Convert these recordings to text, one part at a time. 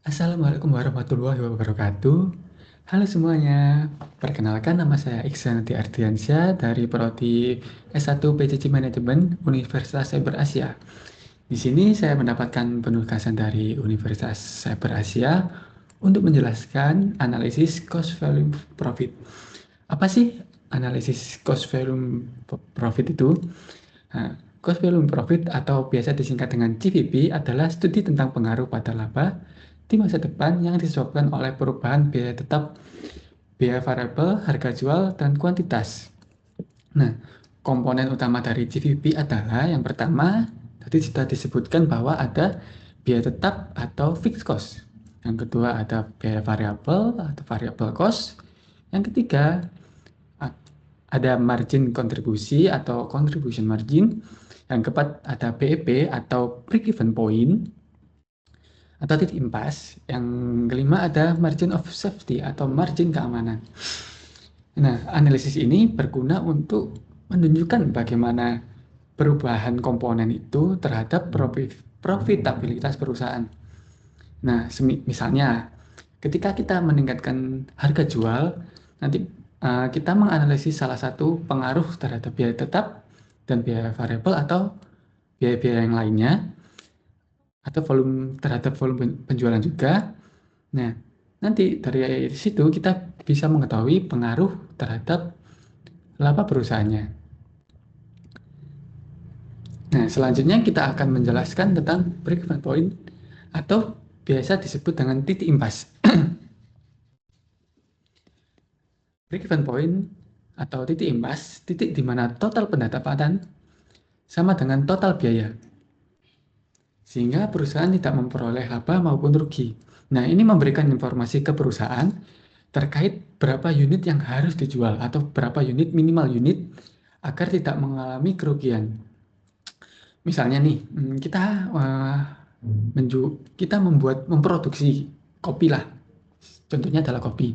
Assalamualaikum warahmatullahi wabarakatuh. Halo semuanya, perkenalkan nama saya Iksanati Ardiansyah dari Prodi S1 PJJ Manajemen Universitas Cyber Asia. Di sini saya mendapatkan penugasan dari Universitas Cyber Asia untuk menjelaskan analisis cost value profit. Apa sih analisis cost value profit itu? Nah, cost value profit atau biasa disingkat dengan CVP adalah studi tentang pengaruh pada laba di masa depan yang disebabkan oleh perubahan biaya tetap, biaya variabel, harga jual, dan kuantitas. Nah, komponen utama dari CVP adalah yang pertama, tadi sudah disebutkan bahwa ada biaya tetap atau fixed cost. Yang kedua ada biaya variabel atau variable cost. Yang ketiga ada margin kontribusi atau contribution margin. Yang keempat ada BEP atau break even point atau titik impas. Yang kelima ada margin of safety atau margin keamanan. Nah, analisis ini berguna untuk menunjukkan bagaimana perubahan komponen itu terhadap profitabilitas perusahaan. Nah, misalnya ketika kita meningkatkan harga jual, nanti kita menganalisis salah satu pengaruh terhadap biaya tetap dan biaya variabel atau biaya-biaya yang lainnya atau terhadap volume penjualan juga. Nah, nanti dari situ kita bisa mengetahui pengaruh terhadap laba perusahaannya. Nah, selanjutnya kita akan menjelaskan tentang break-even point atau biasa disebut dengan titik impas. Break-even point atau titik impas, titik di mana total pendapatan sama dengan total biaya, sehingga perusahaan tidak memperoleh laba maupun rugi. Nah, ini memberikan informasi ke perusahaan terkait berapa unit yang harus dijual atau berapa unit minimal unit agar tidak mengalami kerugian. Misalnya nih, kita memproduksi kopi lah. Contohnya adalah kopi.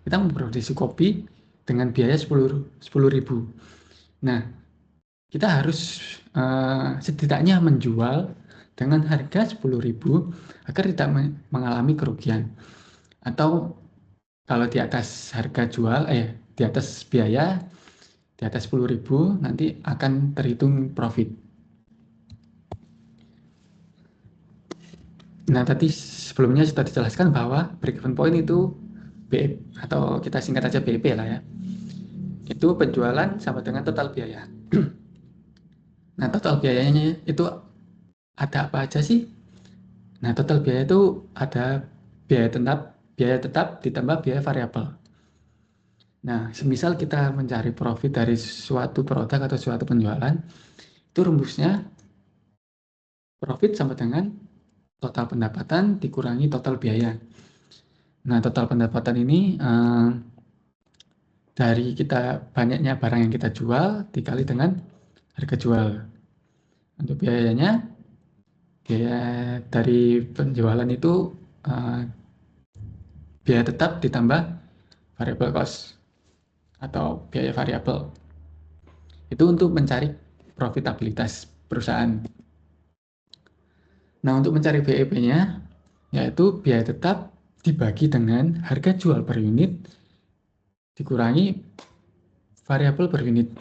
Kita memproduksi kopi dengan biaya 10.000. Nah, kita harus setidaknya menjual dengan harga 10.000 agar tidak mengalami kerugian. Atau kalau di atas harga jual, di atas biaya, di atas 10.000 nanti akan terhitung profit. Nah, tadi sebelumnya sudah dijelaskan bahwa break-even point itu BEP, atau kita singkat aja BEP lah ya. Itu penjualan sama dengan total biaya. Nah, total biayanya itu ada apa aja sih? Nah, total biaya itu ada biaya tetap ditambah biaya variabel. Nah, semisal kita mencari profit dari suatu produk atau suatu penjualan, itu rumusnya profit sama dengan total pendapatan dikurangi total biaya. Nah, total pendapatan ini dari banyaknya barang yang kita jual dikali dengan harga jual. Untuk biayanya, biaya dari penjualan itu biaya tetap ditambah variable cost atau biaya variabel. Itu untuk mencari profitabilitas perusahaan. Nah, untuk mencari BEP-nya, yaitu biaya tetap dibagi dengan harga jual per unit dikurangi variabel per unit.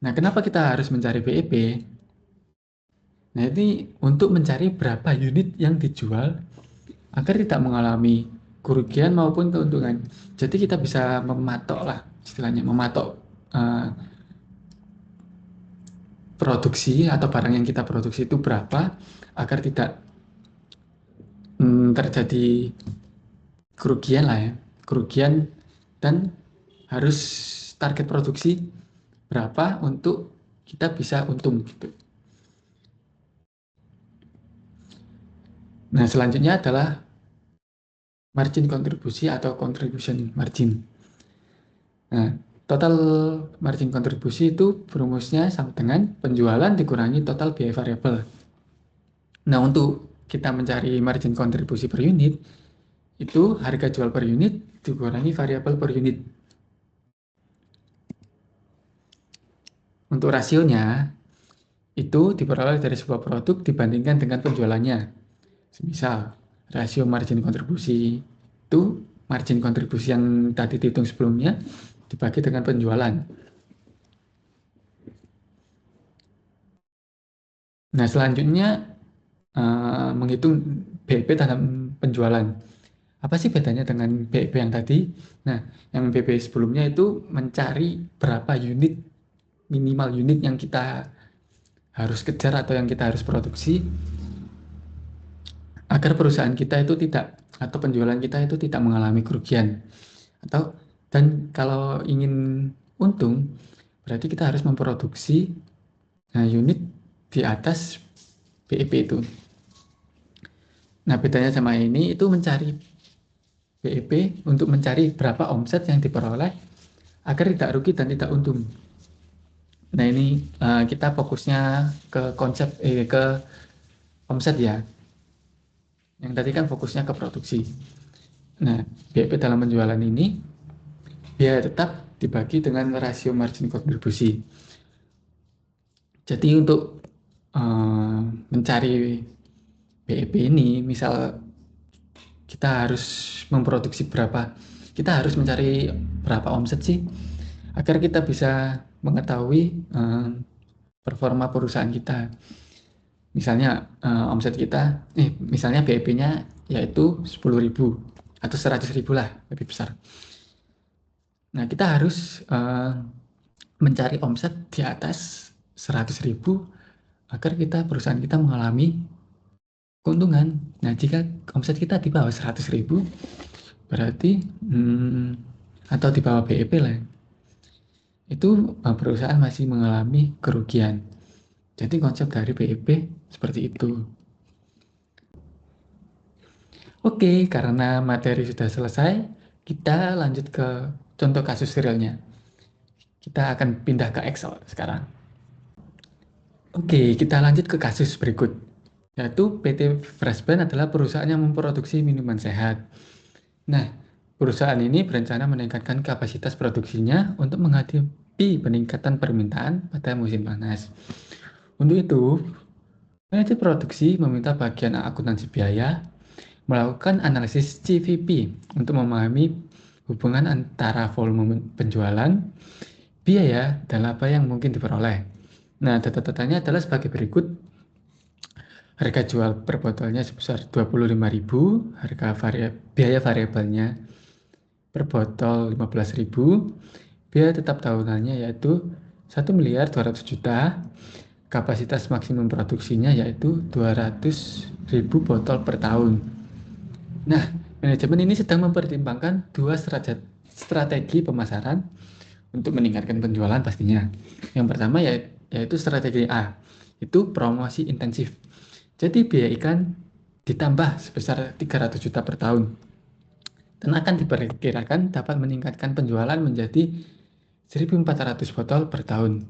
Nah, kenapa kita harus mencari BEP? Nah, ini untuk mencari berapa unit yang dijual agar tidak mengalami kerugian maupun keuntungan. Jadi kita bisa mematok lah, istilahnya mematok produksi atau barang yang kita produksi itu berapa agar tidak terjadi kerugian lah ya, kerugian, dan harus target produksi berapa untuk kita bisa untung gitu. Nah, selanjutnya adalah margin kontribusi atau contribution margin. Nah, total margin kontribusi itu rumusnya sama dengan penjualan dikurangi total biaya variabel. Nah, untuk kita mencari margin kontribusi per unit, itu harga jual per unit dikurangi variabel per unit. Untuk rasionya, itu diperoleh dari sebuah produk dibandingkan dengan penjualannya. Misal, rasio margin kontribusi itu margin kontribusi yang tadi dihitung sebelumnya dibagi dengan penjualan. Nah, selanjutnya menghitung BEP dalam penjualan. Apa sih bedanya dengan BEP yang tadi? Nah, yang BEP sebelumnya itu mencari berapa unit, minimal unit yang kita harus kejar atau yang kita harus produksi agar perusahaan kita itu tidak, atau penjualan kita itu tidak mengalami kerugian. Dan kalau ingin untung, berarti kita harus memproduksi unit di atas BEP itu. Nah, bedanya sama ini itu mencari BEP untuk mencari berapa omset yang diperoleh agar tidak rugi dan tidak untung. Nah, ini kita fokusnya ke konsep ke omset ya. Yang tadi kan fokusnya ke produksi. Nah, BEP dalam penjualan ini biaya tetap dibagi dengan rasio margin kontribusi. Jadi untuk mencari BEP ini, misal kita harus memproduksi berapa, kita harus mencari berapa omset sih, agar kita bisa mengetahui performa perusahaan kita. Misalnya omset kita, misalnya BEP-nya yaitu 10.000 atau 100.000 lah, lebih besar. Nah, kita harus mencari omset di atas 100.000 agar perusahaan kita mengalami keuntungan. Nah, jika omset kita di bawah 100.000, berarti atau di bawah BEP lah, itu perusahaan masih mengalami kerugian. Jadi konsep dari BEP seperti itu. Oke, karena materi sudah selesai, kita lanjut ke contoh kasus realnya. Kita akan pindah ke Excel sekarang. Oke, kita lanjut ke kasus berikut, yaitu PT Fresh Band adalah perusahaan yang memproduksi minuman sehat. Nah, perusahaan ini berencana meningkatkan kapasitas produksinya untuk menghadapi peningkatan permintaan pada musim panas. Untuk itu, manajer produksi meminta bagian akuntansi biaya melakukan analisis CVP untuk memahami hubungan antara volume penjualan, biaya, dan laba yang mungkin diperoleh. Nah, data-datanya adalah sebagai berikut. Harga jual per botolnya sebesar 25.000, biaya variabelnya per botol 15.000, biaya tetap tahunannya yaitu 1.200.000.000, kapasitas maksimum produksinya yaitu 200.000 botol per tahun. Nah, manajemen ini sedang mempertimbangkan dua strategi pemasaran untuk meningkatkan penjualan pastinya. Yang pertama yaitu strategi A, itu promosi intensif. Jadi biaya iklan ditambah sebesar 300 juta per tahun dan akan diperkirakan dapat meningkatkan penjualan menjadi 1.400 botol per tahun.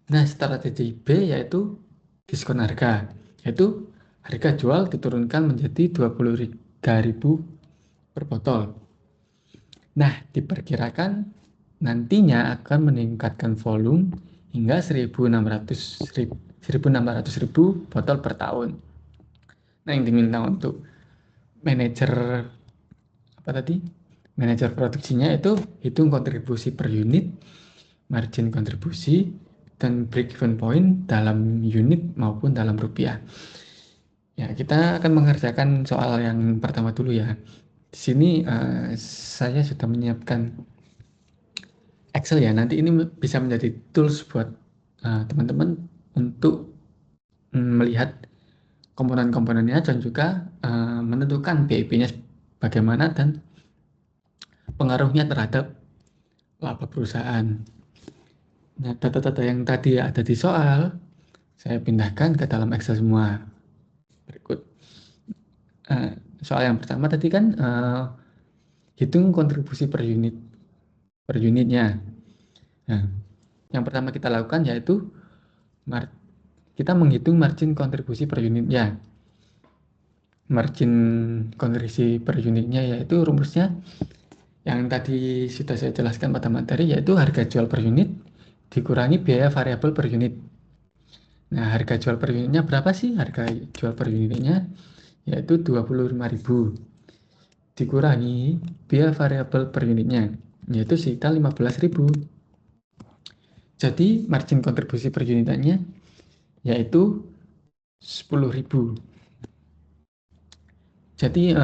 Nah, strategi B yaitu diskon harga, yaitu harga jual diturunkan menjadi 23.000 per botol. Nah, diperkirakan nantinya akan meningkatkan volume hingga 1.600.000 botol per tahun. Nah, yang diminta untuk manajer manajer produksinya itu hitung kontribusi per unit, margin kontribusi, dan break even point dalam unit maupun dalam rupiah. Ya, kita akan mengerjakan soal yang pertama dulu ya. Di sini saya sudah menyiapkan Excel ya. Nanti ini bisa menjadi tools buat teman-teman untuk melihat komponen-komponennya dan juga menentukan BEP-nya bagaimana dan pengaruhnya terhadap laba perusahaan. Nah, data-data yang tadi ada di soal, saya pindahkan ke dalam Excel semua. Berikut. Soal yang pertama tadi kan hitung kontribusi per unitnya. Nah, yang pertama kita lakukan yaitu kita menghitung margin kontribusi per unitnya. Margin kontribusi per unitnya yaitu rumusnya yang tadi sudah saya jelaskan pada materi, yaitu harga jual per unit dikurangi biaya variabel per unit. Nah, harga jual per unitnya berapa sih? Harga jual per unitnya yaitu 25.000 dikurangi biaya variabel per unitnya, yaitu sekitar 15.000. Jadi margin kontribusi per unitnya yaitu 10.000. Jadi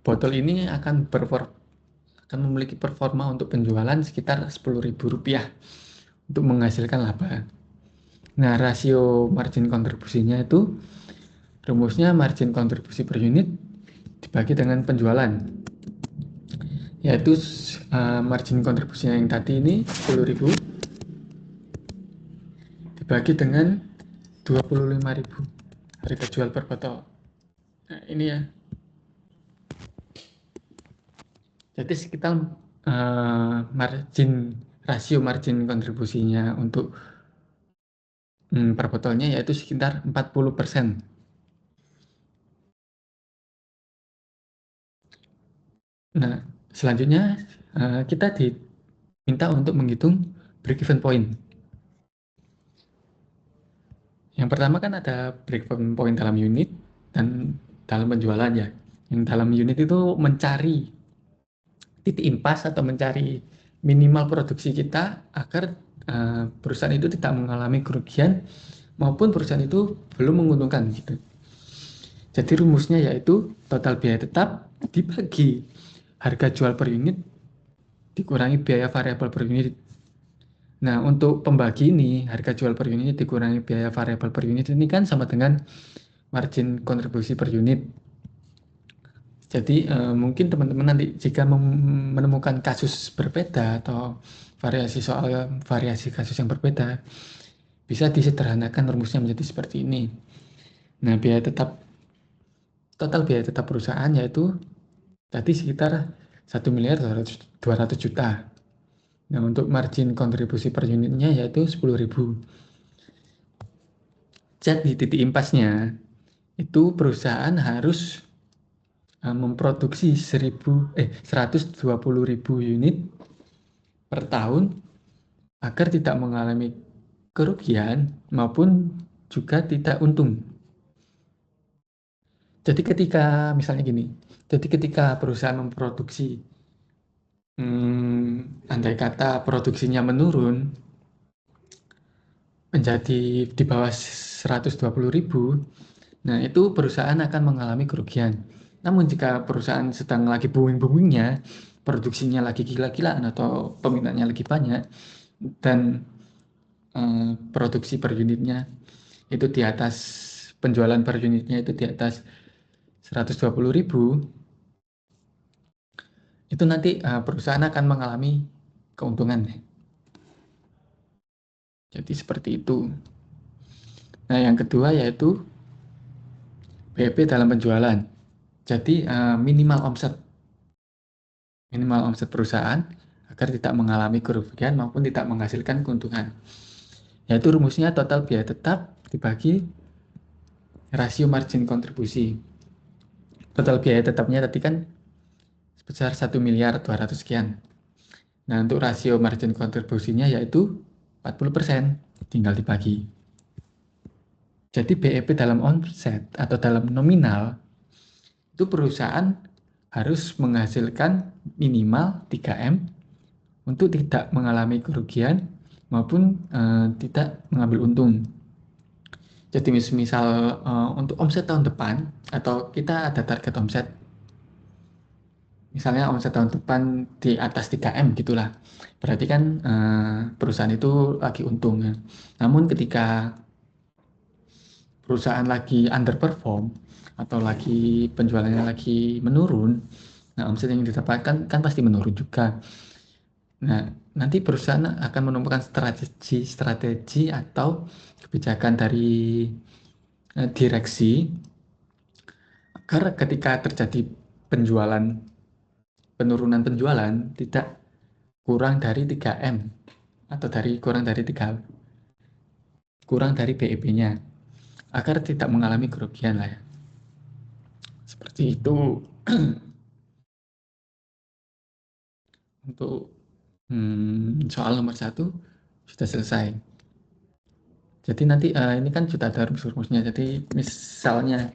botol ini akan memiliki performa untuk penjualan sekitar Rp10.000 untuk menghasilkan laba. Nah, rasio margin kontribusinya itu rumusnya margin kontribusi per unit dibagi dengan penjualan, yaitu margin kontribusinya yang tadi ini 10.000 dibagi dengan 25.000 harga jual per botol. Nah, ini ya. Jadi sekitar rasio margin kontribusinya untuk per botolnya yaitu sekitar 40%. Nah, selanjutnya kita diminta untuk menghitung break-even point. Yang pertama kan ada break-even point dalam unit dan dalam penjualan ya. Yang dalam unit itu mencari titik impas atau mencari minimal produksi kita agar perusahaan itu tidak mengalami kerugian maupun perusahaan itu belum menguntungkan gitu. Jadi rumusnya yaitu total biaya tetap dibagi harga jual per unit dikurangi biaya variabel per unit. Nah, untuk pembagi ini harga jual per unit dikurangi biaya variabel per unit ini kan sama dengan margin kontribusi per unit. Jadi mungkin teman-teman nanti jika menemukan kasus berbeda atau variasi kasus yang berbeda, bisa disederhanakan rumusnya menjadi seperti ini. Nah, total biaya tetap perusahaan yaitu tadi sekitar 1.200.000.000 juta. Nah, untuk margin kontribusi per unitnya yaitu 10.000. Jadi titik impasnya itu perusahaan harus memproduksi 120.000 unit per tahun agar tidak mengalami kerugian maupun juga tidak untung. Jadi ketika perusahaan memproduksi, andai kata produksinya menurun menjadi di bawah 120.000, nah itu perusahaan akan mengalami kerugian. Namun jika perusahaan sedang lagi booming-boomingnya, produksinya lagi gila-gilaan atau peminatnya lagi banyak, dan produksi per unitnya itu di atas, penjualan per unitnya itu di atas 120.000, itu nanti perusahaan akan mengalami keuntungan. Jadi seperti itu. Nah, yang kedua yaitu BEP dalam penjualan. Jadi minimal omset perusahaan agar tidak mengalami kerugian maupun tidak menghasilkan keuntungan. Yaitu rumusnya total biaya tetap dibagi rasio margin kontribusi. Total biaya tetapnya tadi kan sebesar 1.200.000.000 sekian. Nah, untuk rasio margin kontribusinya yaitu 40%, tinggal dibagi. Jadi BEP dalam omset atau dalam nominal itu perusahaan harus menghasilkan minimal 3M untuk tidak mengalami kerugian maupun tidak mengambil untung. Jadi misal untuk omset tahun depan atau kita ada target omset, misalnya omset tahun depan di atas 3M gitulah, berarti kan perusahaan itu lagi untung ya. Namun ketika perusahaan lagi underperform atau lagi penjualannya lagi menurun, nah omset yang didapatkan kan pasti menurun juga. Nah, nanti perusahaan akan menemukan strategi atau kebijakan dari direksi agar ketika terjadi penurunan penjualan tidak kurang dari 3M atau kurang dari BEP-nya agar tidak mengalami kerugian lah ya. Seperti itu. Untuk soal nomor 1 sudah selesai. Jadi nanti ini kan sudah ada rumus-rumusnya. Jadi misalnya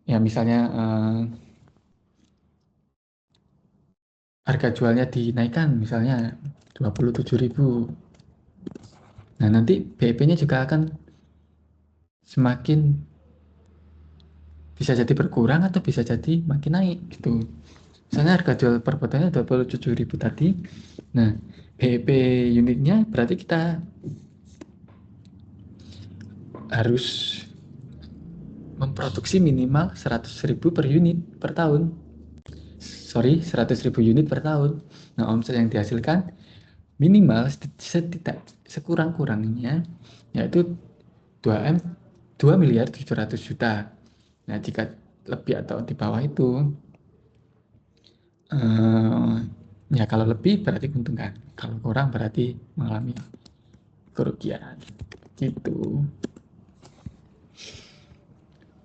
Ya misalnya harga jualnya dinaikkan misalnya 27.000. Nah, nanti BEP-nya juga akan semakin bisa jadi berkurang atau bisa jadi makin naik gitu. Misalnya harga jual per potongnya 27.000 tadi. Nah, BEP unitnya berarti kita harus memproduksi minimal 100.000 per unit per tahun. Sorry, 100.000 unit per tahun. Nah, omset yang dihasilkan minimal sekurang-kurangnya yaitu 2 miliar 700 juta. Nah, jika lebih atau di bawah itu, ya kalau lebih berarti keuntungan, kalau kurang berarti mengalami kerugian. Gitu.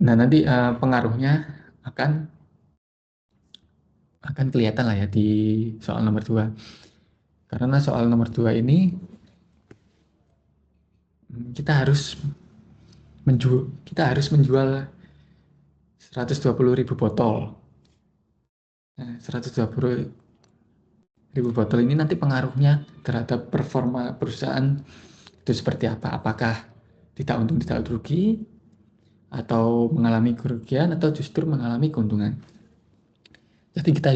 Nah, nanti pengaruhnya akan kelihatan lah ya di soal nomor 2. Karena soal nomor 2 ini kita harus menjual 120.000 botol. Nah, 120.000 botol ini nanti pengaruhnya terhadap performa perusahaan itu seperti apa? Apakah tidak untung tidak rugi, atau mengalami kerugian, atau justru mengalami keuntungan? Jadi kita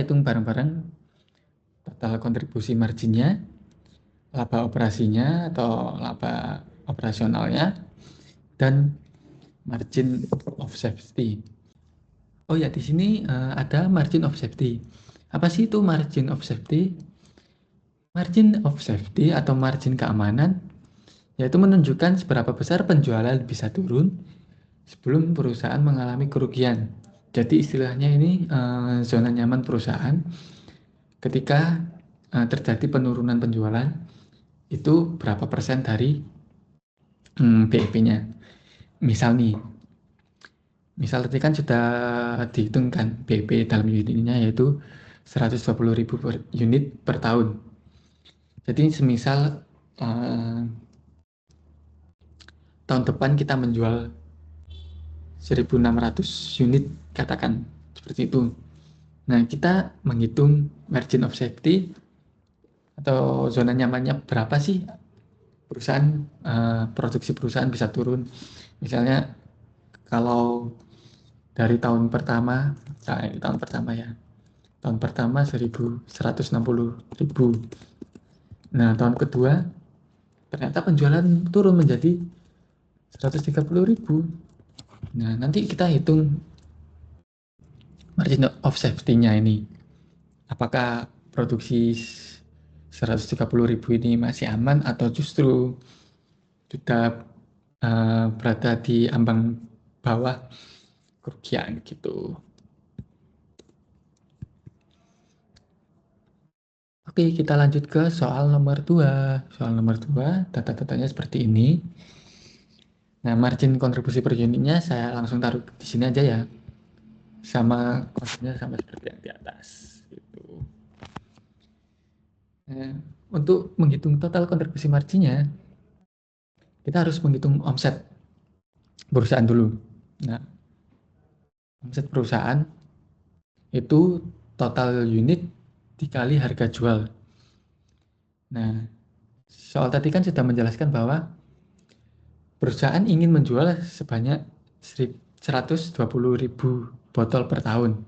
hitung bareng-bareng total kontribusi marginnya, laba operasinya atau laba operasionalnya, dan margin of safety. Oh ya, di sini ada margin of safety. Apa sih itu margin of safety? Margin of safety atau margin keamanan yaitu menunjukkan seberapa besar penjualan bisa turun sebelum perusahaan mengalami kerugian. Jadi istilahnya ini zona nyaman perusahaan ketika terjadi penurunan penjualan itu berapa persen dari BEP-nya. Misal tadi kan sudah dihitungkan BEP dalam unitnya yaitu 120.000 per unit per tahun. Jadi semisal tahun depan kita menjual 1.600 unit katakan seperti itu. Nah, kita menghitung margin of safety atau zona nyamannya berapa sih perusahaan produksi perusahaan bisa turun. Misalnya kalau dari tahun pertama, tahun pertama 1.160.000. Nah, tahun kedua ternyata penjualan turun menjadi 130.000. Nah, nanti kita hitung margin of safety-nya ini. Apakah produksi 130.000 ini masih aman atau justru sudah berada di ambang bawah kerugian gitu. Oke, kita lanjut ke soal nomor 2. Soal nomor 2, data-datanya seperti ini. Nah, margin kontribusi per unitnya saya langsung taruh di sini aja ya. Sama konsepnya sama seperti yang di atas. Gitu. Nah, untuk menghitung total kontribusi marginnya, kita harus menghitung omset perusahaan dulu. Nah, omset perusahaan itu total unit dikali harga jual. Nah, soal tadi kan sudah menjelaskan bahwa perusahaan ingin menjual sebanyak 120.000 botol per tahun.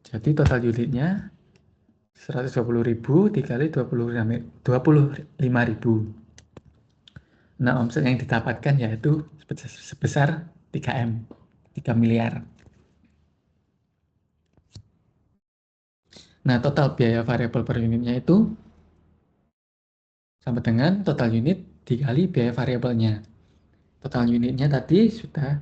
Jadi total unitnya 120.000 dikali 25.000. Nah, omset yang didapatkan yaitu sebesar 3 miliar. Nah, total biaya variabel per unitnya itu sama dengan total unit dikali biaya variabelnya. Total unitnya tadi sudah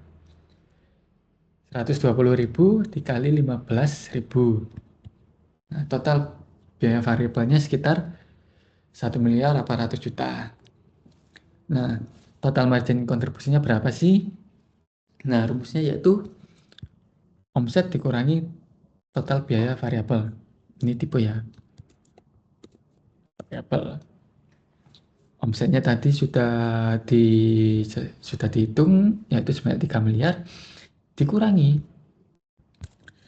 120.000 dikali 15.000. Nah, total biaya variabelnya sekitar 1.800.000.000. Nah, total margin kontribusinya berapa sih? Nah, rumusnya yaitu omset dikurangi total biaya variabel. Ini tipe ya, variabel. Omsetnya tadi sudah dihitung, yaitu sebanyak 3 miliar, dikurangi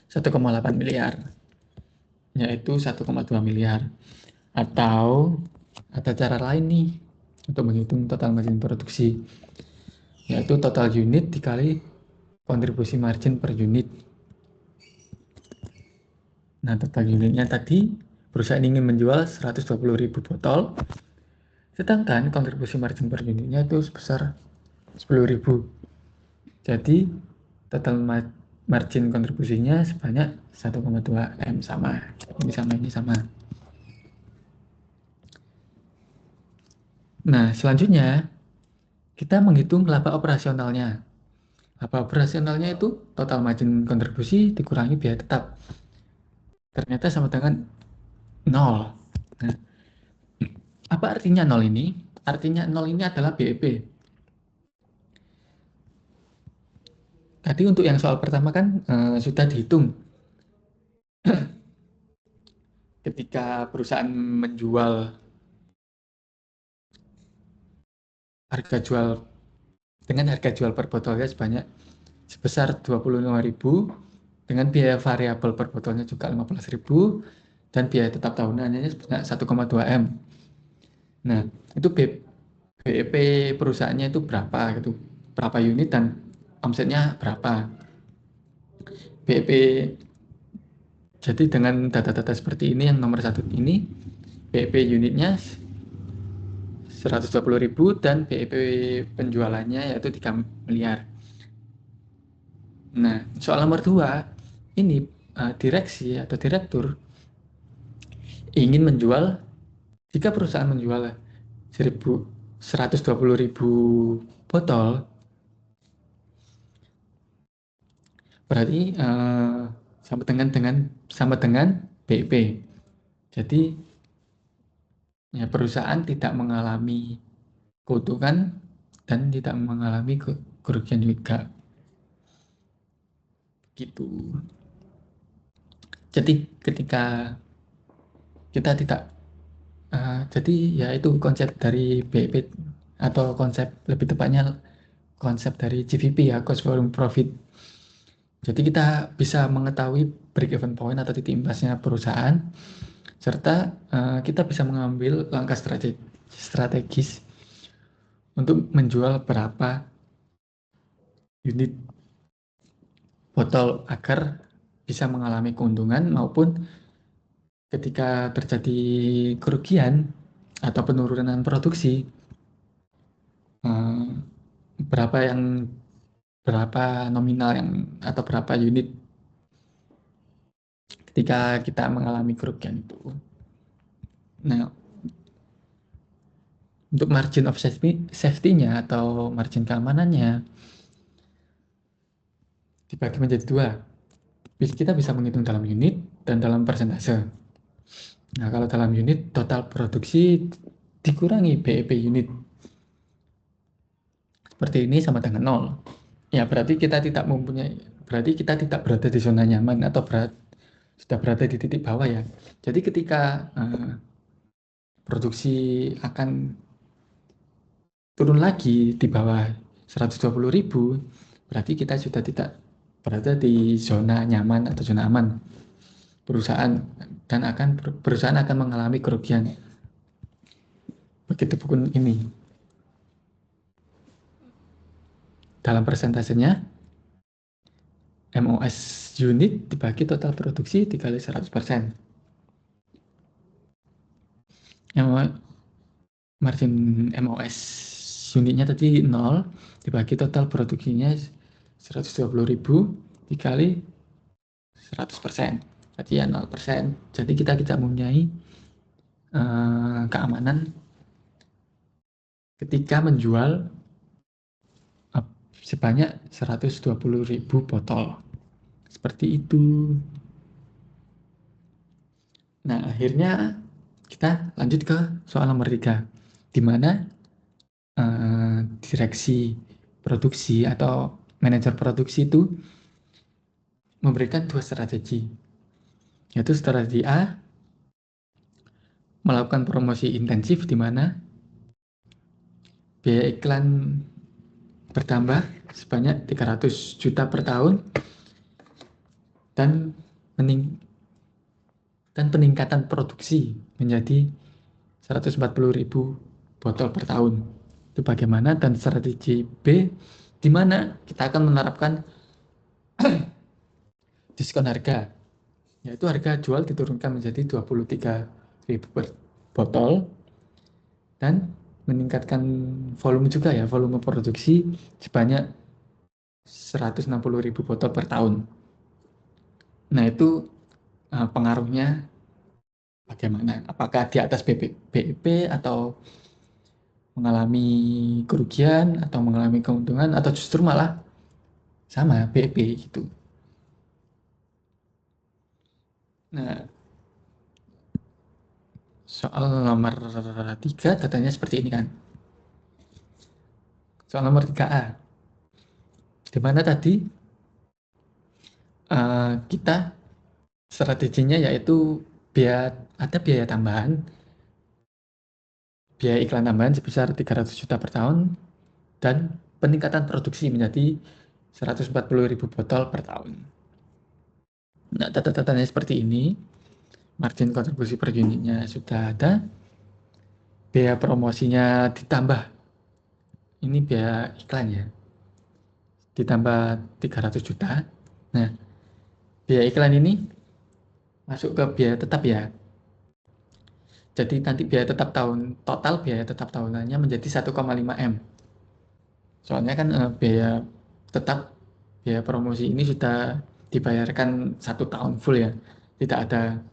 1,8 miliar, yaitu 1,2 miliar. Atau ada cara lain nih untuk menghitung total margin produksi, yaitu total unit dikali kontribusi margin per unit. Nah, total unitnya tadi, perusahaan ingin menjual 120.000 botol, sedangkan kontribusi margin per unitnya itu sebesar 10.000. Jadi, total margin kontribusinya sebanyak 1,2 M. Sama. Ini sama. Nah, selanjutnya kita menghitung laba operasionalnya. Laba operasionalnya itu total margin kontribusi dikurangi biaya tetap. Ternyata sama dengan 0. Nah, apa artinya 0 ini? Artinya 0 ini adalah BEP. Tadi untuk yang soal pertama kan sudah dihitung. Ketika perusahaan menjual harga jual dengan harga jual per botolnya sebesar 25.000, dengan biaya variabel per botolnya juga 15.000, dan biaya tetap tahunannya sebanyak 1,2 M. Nah, itu BEP perusahaannya itu berapa gitu, berapa unit dan omsetnya berapa. BEP, jadi dengan data-data seperti ini, yang nomor 1 ini, BEP unitnya 120.000 dan BEP penjualannya yaitu 3 miliar. Nah, soal nomor 2, ini direksi atau direktur ingin menjual, jika perusahaan menjual 120.000 botol, berarti sama dengan BEP. Jadi ya, perusahaan tidak mengalami keuntungan dan tidak mengalami kerugian juga. Gitu. Jadi ketika kita tidak jadi ya itu konsep dari BEP, atau konsep lebih tepatnya konsep dari GVP ya, cost volume profit. Jadi kita bisa mengetahui break even point atau titik imbasnya perusahaan, serta kita bisa mengambil langkah strategis untuk menjual berapa unit botol agar bisa mengalami keuntungan, maupun ketika terjadi kerugian atau penurunan produksi, berapa nominal atau berapa unit ketika kita mengalami kerugian itu. Nah, untuk margin of safety-nya atau margin keamanannya dibagi menjadi 2. Kita bisa menghitung dalam unit dan dalam persentase. Nah, kalau dalam unit, total produksi dikurangi BEP unit. Seperti ini sama dengan 0. Ya, berarti kita tidak berada di zona nyaman atau sudah berada di titik bawah ya. Jadi ketika produksi akan turun lagi di bawah 120.000, berarti kita sudah tidak berada di zona nyaman atau zona aman perusahaan, dan perusahaan akan mengalami kerugian. Begitu pun ini. Dalam persentasenya, MOS unit dibagi total produksi dikali 100%. Margin MOS unitnya tadi 0, dibagi total produksinya 120.000 dikali 100%. Berarti ya 0%. Jadi kita tidak mempunyai keamanan ketika menjual sebanyak 120.000 botol. Seperti itu. Nah, akhirnya kita lanjut ke soal nomor 3, di mana direksi produksi atau manajer produksi itu memberikan 2 strategi, yaitu strategi A, melakukan promosi intensif, di mana biaya iklan bertambah sebanyak 300 juta per tahun dan peningkatan produksi menjadi 140.000 botol per tahun. Itu bagaimana? Dan strategi B, di mana kita akan menerapkan diskon harga, yaitu harga jual diturunkan menjadi 23.000 per botol dan meningkatkan volume juga ya, volume produksi sebanyak 160.000 botol per tahun. Nah itu pengaruhnya bagaimana? Apakah di atas BEP atau mengalami kerugian atau mengalami keuntungan atau justru malah sama BEP gitu. Nah, soal nomor 3 datanya seperti ini kan. Soal nomor 3A, di mana tadi kita strateginya yaitu ada biaya tambahan, biaya iklan tambahan sebesar 300 juta per tahun dan peningkatan produksi menjadi 140.000 botol per tahun. Nah, data-datanya seperti ini, margin kontribusi per unitnya sudah ada, biaya promosinya ditambah, ini biaya iklan ya, ditambah 300 juta. Nah, biaya iklan ini masuk ke biaya tetap ya. Jadi nanti total biaya tetap tahunannya menjadi 1,5 M. Soalnya kan biaya promosi ini sudah dibayarkan 1 tahun full ya. Tidak ada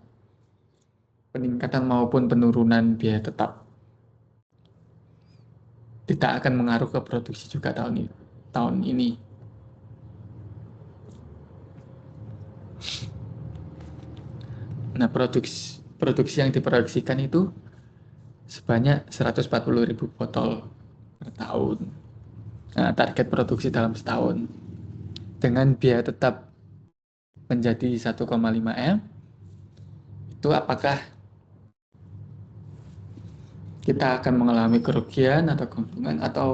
peningkatan maupun penurunan biaya tetap. Tidak akan mengaruh ke produksi juga tahun ini. Nah, produksi yang diproduksikan itu sebanyak 140.000 botol per tahun. Nah, target produksi dalam setahun dengan biaya tetap menjadi 1,5 M, itu apakah kita akan mengalami kerugian atau keuntungan atau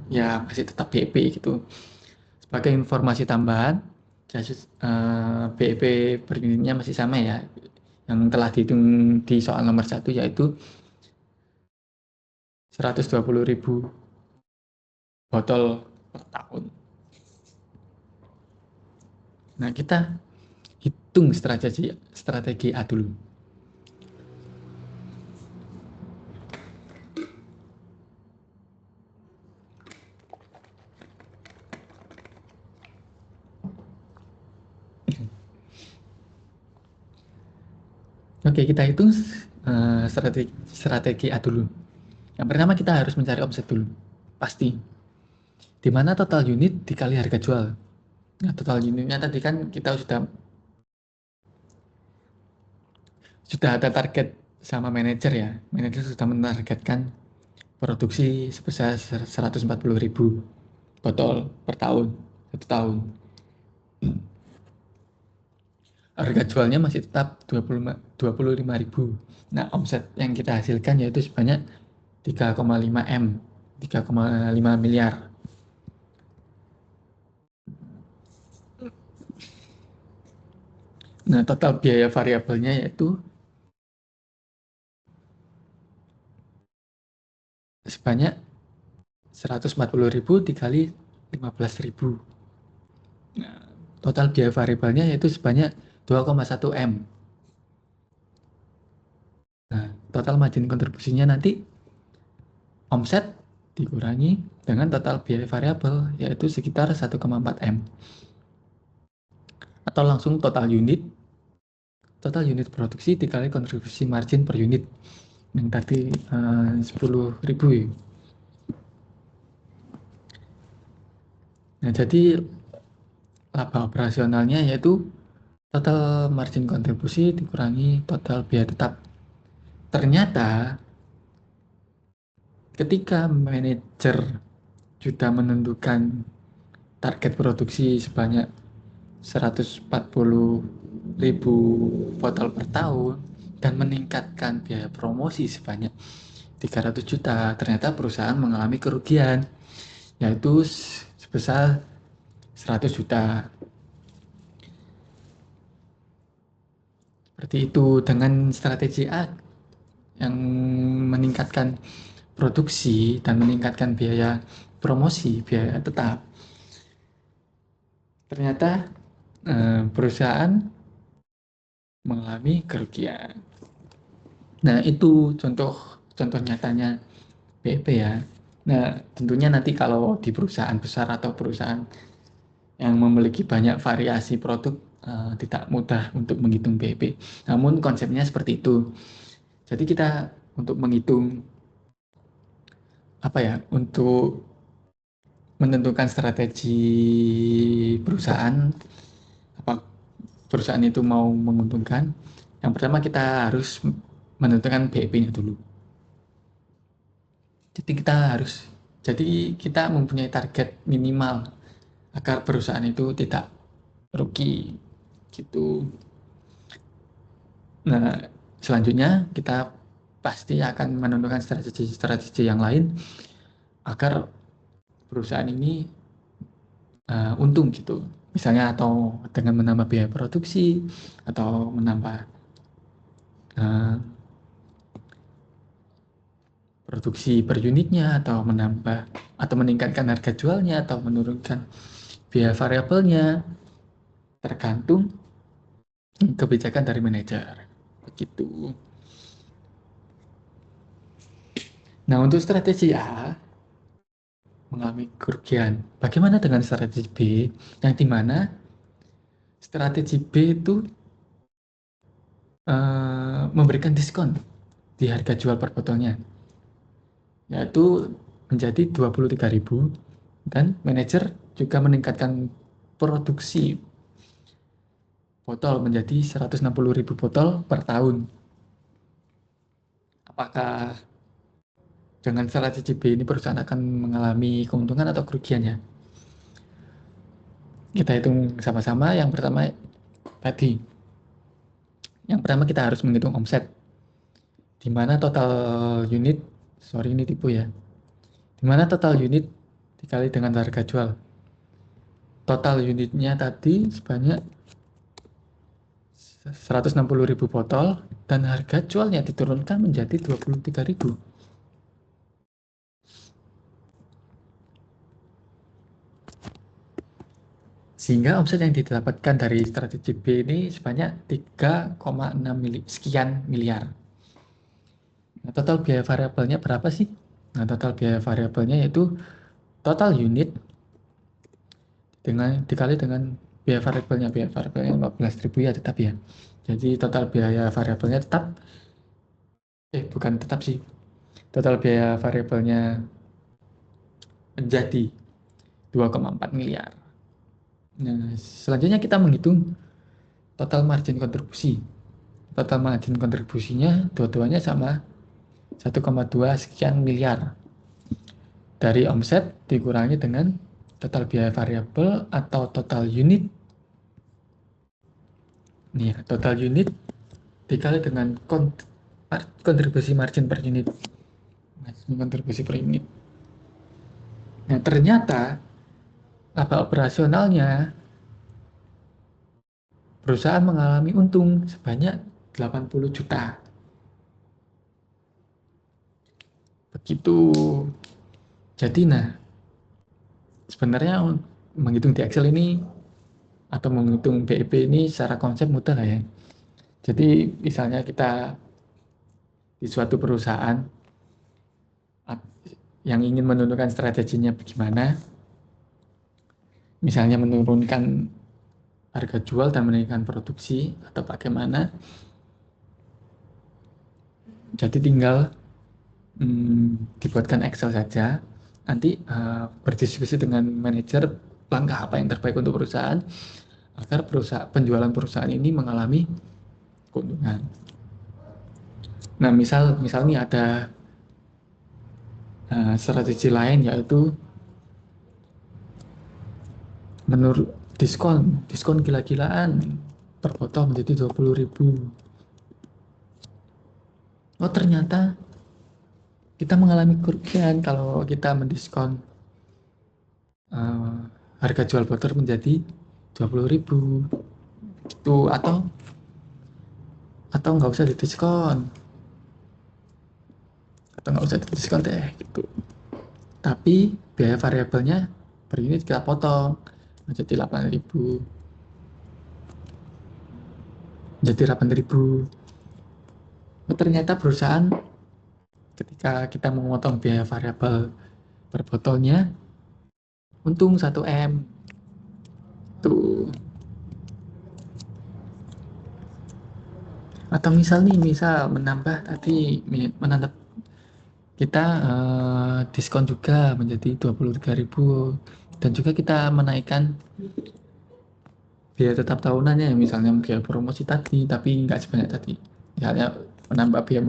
ya masih tetap BEP gitu. Sebagai informasi tambahan, BEP per unitnya masih sama ya, yang telah dihitung di soal nomor 1 yaitu 120.000 botol per tahun. Nah, kita hitung strategi A dulu. Oke, kita hitung strategi A dulu. Yang pertama kita harus mencari omset dulu, pasti. Di mana total unit dikali harga jual. Nah, total unitnya tadi kan kita sudah ada target sama manajer ya. Manajer sudah menargetkan produksi sebesar 140.000 botol per tahun, 1 tahun. Harga jualnya masih tetap 25.000. Nah, omset yang kita hasilkan yaitu sebanyak 3,5 M, 3,5 miliar. Nah, total biaya variabelnya yaitu sebanyak 140.000 dikali 15.000. Nah, total biaya variabelnya yaitu sebanyak 2,1 M. Nah, total margin kontribusinya nanti omset dikurangi dengan total biaya variabel yaitu sekitar 1,4 M. Atau langsung total unit produksi dikali kontribusi margin per unit yang tadi 10.000 ya. Nah, jadi laba operasionalnya yaitu total margin kontribusi dikurangi total biaya tetap. Ternyata ketika manajer sudah menentukan target produksi sebanyak 140.000 botol per tahun dan meningkatkan biaya promosi sebanyak 300 juta, ternyata perusahaan mengalami kerugian, yaitu sebesar 100 juta. Seperti itu. Dengan strategi A yang meningkatkan produksi dan meningkatkan biaya promosi, biaya tetap, ternyata perusahaan mengalami kerugian. Nah, itu contoh nyatanya BEP ya. Nah, tentunya nanti kalau di perusahaan besar atau perusahaan yang memiliki banyak variasi produk, tidak mudah untuk menghitung BEP. Namun konsepnya seperti itu. Jadi kita untuk menghitung apa ya, untuk menentukan strategi perusahaan, apa perusahaan itu mau menguntungkan, yang pertama kita harus menentukan BEP-nya dulu. Jadi kita mempunyai target minimal agar perusahaan itu tidak rugi gitu. Nah, selanjutnya kita pasti akan menentukan strategi yang lain agar perusahaan ini untung gitu. Misalnya atau dengan menambah biaya produksi atau menambah uh, produksi per unitnya atau menambah atau meningkatkan harga jualnya atau menurunkan biaya variabelnya, tergantung kebijakan dari manajer. Begitu. Nah, untuk strategi A mengalami kerugian. Bagaimana dengan strategi B? Yang dimana strategi B itu memberikan diskon di harga jual per botolnya, yaitu menjadi 23.000, dan manajer juga meningkatkan produksi botol menjadi 160.000 botol per tahun. Apakah dengan strategi B ini perusahaan akan mengalami keuntungan atau kerugiannya? Kita hitung sama-sama. Yang pertama kita harus menghitung omset, di mana total unit, ini tipu ya, di mana total unit dikali dengan harga jual. Total unitnya tadi sebanyak 160.000 botol dan harga jualnya diturunkan menjadi 23.000. Sehingga omset yang didapatkan dari strategi B ini sebanyak 3,6 sekian miliar. Nah, total biaya variabelnya berapa sih? Nah, total biaya variabelnya yaitu total unit dikali dengan biaya variabelnya 14.000 ya, tetap ya. Jadi total biaya variabelnya bukan tetap sih. Total biaya variabelnya menjadi 2,4 miliar. Nah, selanjutnya kita menghitung total margin kontribusi. Total margin kontribusinya dua-duanya sama 1,2 sekian miliar. Dari omset dikurangi dengan total biaya variabel atau total unit. Nih, total unit dikali dengan kontribusi margin per unit. Kontribusi per unit. Nah, ternyata laba operasionalnya perusahaan mengalami untung sebanyak 80 juta. Begitu. Jadi sebenarnya menghitung di Excel ini atau menghitung BEP ini secara konsep mudah lah ya. Jadi misalnya kita di suatu perusahaan yang ingin menentukan strateginya bagaimana, misalnya menurunkan harga jual dan menaikkan produksi atau bagaimana, jadi tinggal dibuatkan Excel saja, nanti berdiskusi dengan manajer langkah apa yang terbaik untuk perusahaan agar penjualan perusahaan ini mengalami keuntungan. Nah, misal nih ada strategi lain, yaitu menurut diskon gila-gilaan per botol menjadi 20.000. Oh, ternyata kita mengalami kerugian kalau kita mendiskon harga jual motor menjadi 20.000 gitu, atau nggak usah didiskon, deh gitu. Tapi biaya variabelnya per unit kita potong menjadi 8.000, ternyata perusahaan ketika kita memotong biaya variabel per botolnya untung 1 M tuh. Atau misal menambah tadi, kita diskon juga menjadi 23.000, dan juga kita menaikkan biaya tetap tahunannya, misalnya biaya promosi tadi tapi nggak sebanyak tadi, misalnya menambah biaya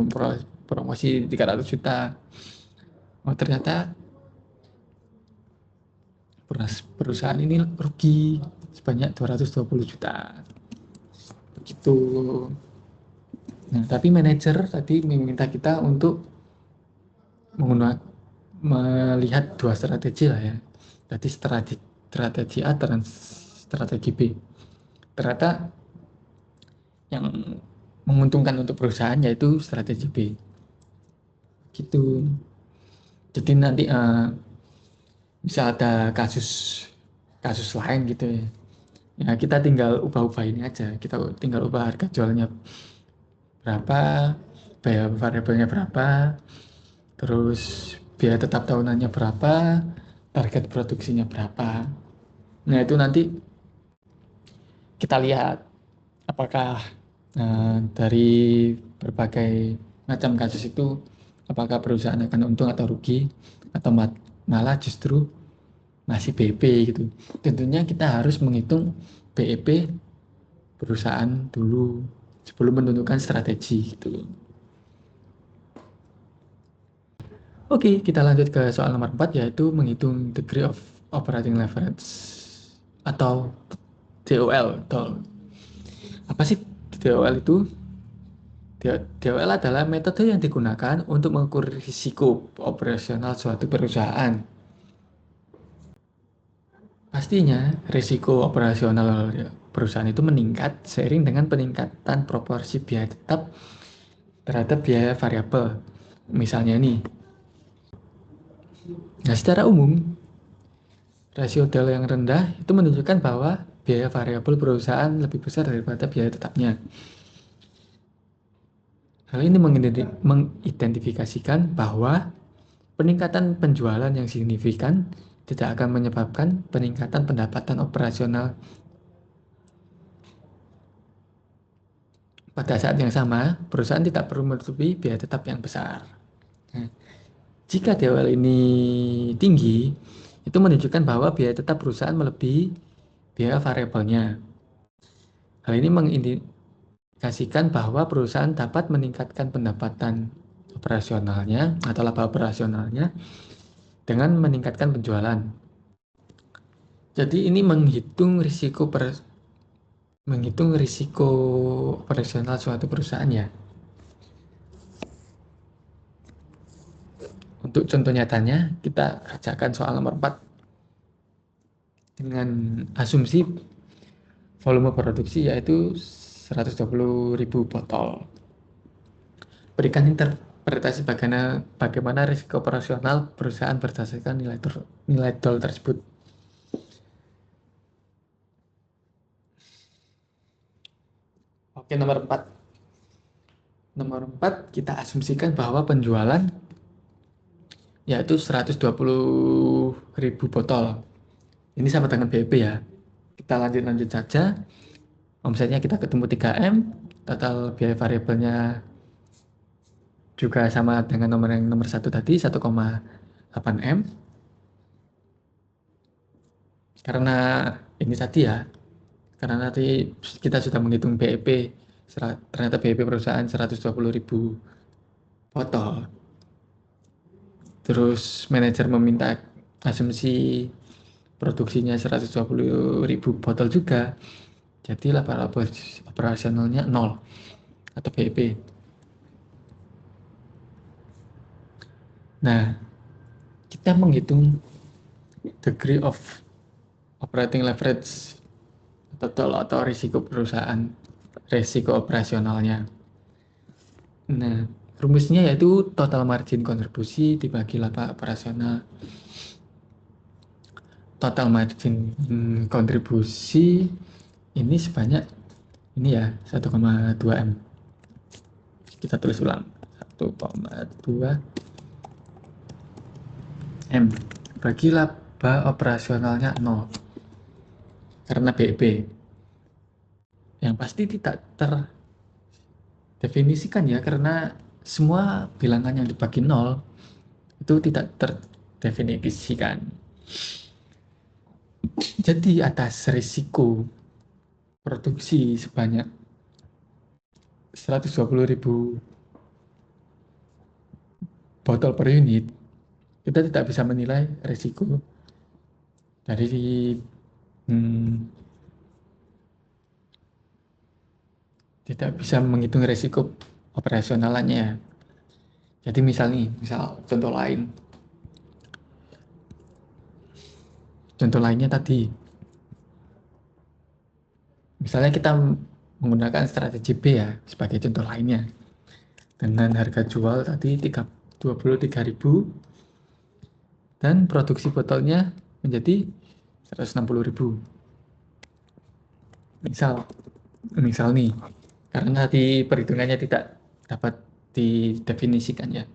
promosi 300 juta. Oh, ternyata perusahaan ini rugi sebanyak 220 juta begitu. Nah, tapi manajer tadi meminta kita untuk melihat dua strategi lah ya. Tadi strategi A dan strategi B. Ternyata yang menguntungkan untuk perusahaan yaitu strategi B. Gitu. Jadi nanti bisa ada kasus lain gitu ya. Ya kita tinggal ubah-ubah ini aja. Kita tinggal ubah harga jualnya berapa, biaya variabelnya berapa, terus biaya tetap tahunannya berapa, target produksinya berapa. Nah itu nanti kita lihat apakah dari berbagai macam kasus itu apakah perusahaan akan untung atau rugi, atau malah justru masih BEP gitu. Tentunya kita harus menghitung BEP perusahaan dulu sebelum menentukan strategi gitu. Oke, kita lanjut ke soal nomor 4, yaitu menghitung degree of operating leverage atau DOL. Apa sih DOL itu? DOL adalah metode yang digunakan untuk mengukur risiko operasional suatu perusahaan. Pastinya, risiko operasional perusahaan itu meningkat seiring dengan peningkatan proporsi biaya tetap terhadap biaya variabel. Misalnya nih, nah secara umum, rasio DOL yang rendah itu menunjukkan bahwa biaya variabel perusahaan lebih besar daripada biaya tetapnya. Hal ini mengidentifikasikan bahwa peningkatan penjualan yang signifikan tidak akan menyebabkan peningkatan pendapatan operasional pada saat yang sama. Perusahaan tidak perlu menutupi biaya tetap yang besar. Nah, jika DOL ini tinggi, itu menunjukkan bahwa biaya tetap perusahaan melebihi biaya variabelnya. Hal ini mengindikasikan bahwa perusahaan dapat meningkatkan pendapatan operasionalnya atau laba operasionalnya dengan meningkatkan penjualan. Jadi ini menghitung risiko operasional suatu perusahaan ya. Untuk contoh nyatanya, kita kerjakan soal nomor 4 dengan asumsi volume produksi yaitu 120.000 botol. Berikan interpretasi bagaimana risiko operasional perusahaan berdasarkan nilai DOL tersebut. Oke, nomor 4. Nomor 4, kita asumsikan bahwa penjualan yaitu 120.000 botol. Ini sama dengan BEP ya. Kita lanjut saja. Omsetnya kita ketemu 3M, total biaya variabelnya juga sama dengan nomor 1 tadi, 1,8 M. Karena ini tadi ya, karena nanti kita sudah menghitung BEP, ternyata BEP perusahaan 120.000 botol. Terus manajer meminta asumsi produksinya 120.000 botol juga. Jadi laba operasionalnya 0 atau BEP. Nah, kita menghitung degree of operating leverage atau risiko perusahaan, risiko operasionalnya. Nah, rumusnya yaitu total margin kontribusi dibagi laba operasional. Total margin kontribusi ini sebanyak ini ya 1,2 M. Kita tulis ulang 1,2 M bagi laba operasionalnya 0 karena BEP yang pasti tidak terdefinisikan ya, karena semua bilangan yang dibagi 0 itu tidak terdefinisikan. Jadi atas risiko produksi sebanyak 120.000 botol per unit, kita tidak bisa menilai risiko dari tidak bisa menghitung risiko operasionalnya. Jadi misal contoh lainnya tadi, misalnya kita menggunakan strategi B ya sebagai contoh lainnya, dengan harga jual tadi 23.000 dan produksi botolnya menjadi 160.000. Misal nih, karena tadi perhitungannya tidak dapat didefinisikan ya.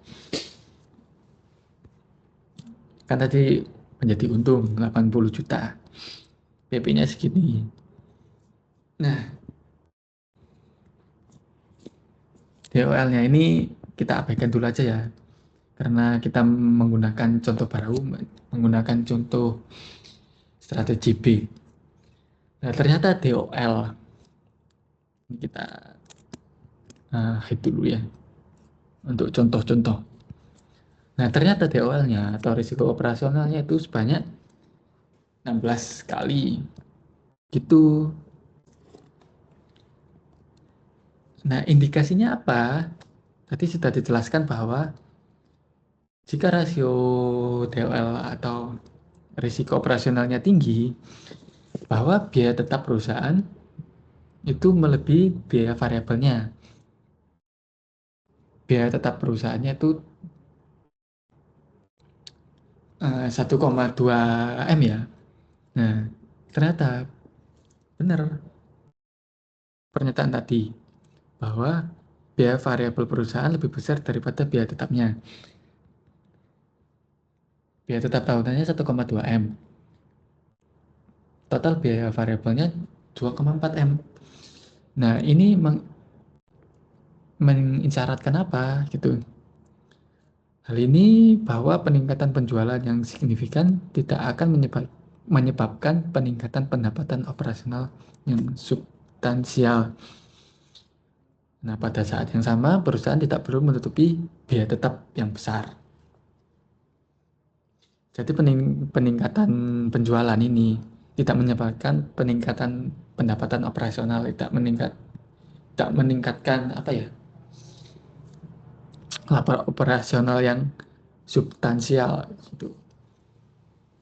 Kan tadi menjadi untung 80 juta. PP-nya segini. Nah, DOL-nya ini kita abaikan dulu aja ya. Karena kita menggunakan contoh baru, menggunakan contoh strategi B. Nah, ternyata DOL kita hit dulu ya untuk contoh-contoh. Nah, ternyata DOL-nya atau risiko operasionalnya itu sebanyak 16 kali. Gitu. Nah, indikasinya apa? Tadi sudah dijelaskan bahwa jika rasio DOL atau risiko operasionalnya tinggi, bahwa biaya tetap perusahaan itu melebihi biaya variabelnya. Biaya tetap perusahaannya itu 1,2 M ya. Nah, ternyata benar pernyataan tadi bahwa biaya variabel perusahaan lebih besar daripada biaya tetapnya. Biaya tetap tahunannya 1,2 M. Total biaya variabelnya 2,4 M. Nah, ini mengisyaratkan apa gitu. Hal ini bahwa peningkatan penjualan yang signifikan tidak akan menyebabkan peningkatan pendapatan operasional yang substansial. Nah, pada saat yang sama, perusahaan tidak perlu menutupi biaya tetap yang besar. Jadi peningkatan penjualan ini tidak menyebabkan peningkatan pendapatan operasional, tidak meningkatkan laba operasional yang substansial gitu.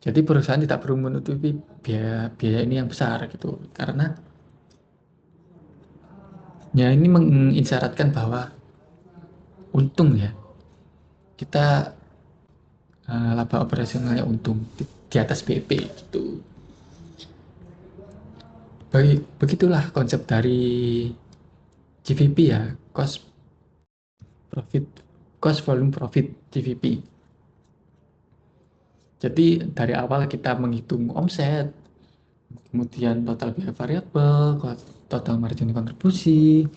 Jadi perusahaan tidak perlu menutupi biaya ini yang besar gitu, karena ya ini mengisyaratkan bahwa untung ya, kita laba operasionalnya untung di atas BP gitu. Begitulah konsep dari GVP ya, cost volume profit GVP. Jadi dari awal kita menghitung omset, kemudian total biaya variabel, total margin kontribusi,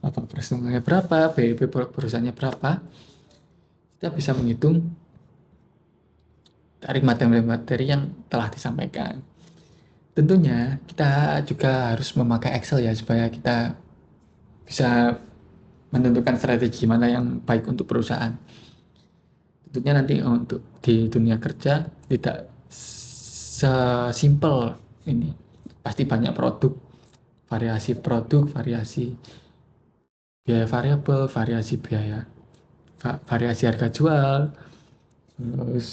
laba operasionalnya berapa, BEP perusahaannya berapa, kita bisa menghitung dari materi-materi yang telah disampaikan. Tentunya kita juga harus memakai Excel ya, supaya kita bisa menentukan strategi mana yang baik untuk perusahaan. Tentunya nanti untuk di dunia kerja tidak sesimpel ini. Pasti banyak produk, variasi biaya variabel, variasi harga jual, Terus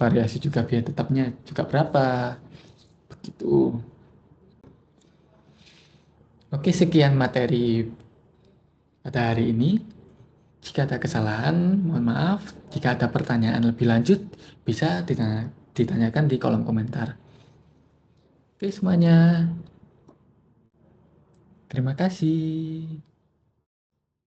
variasi juga biaya tetapnya juga berapa. Begitu. Oke, sekian materi pada hari ini. Jika ada kesalahan, mohon maaf. Jika ada pertanyaan lebih lanjut, bisa ditanyakan di kolom komentar. Oke semuanya, terima kasih.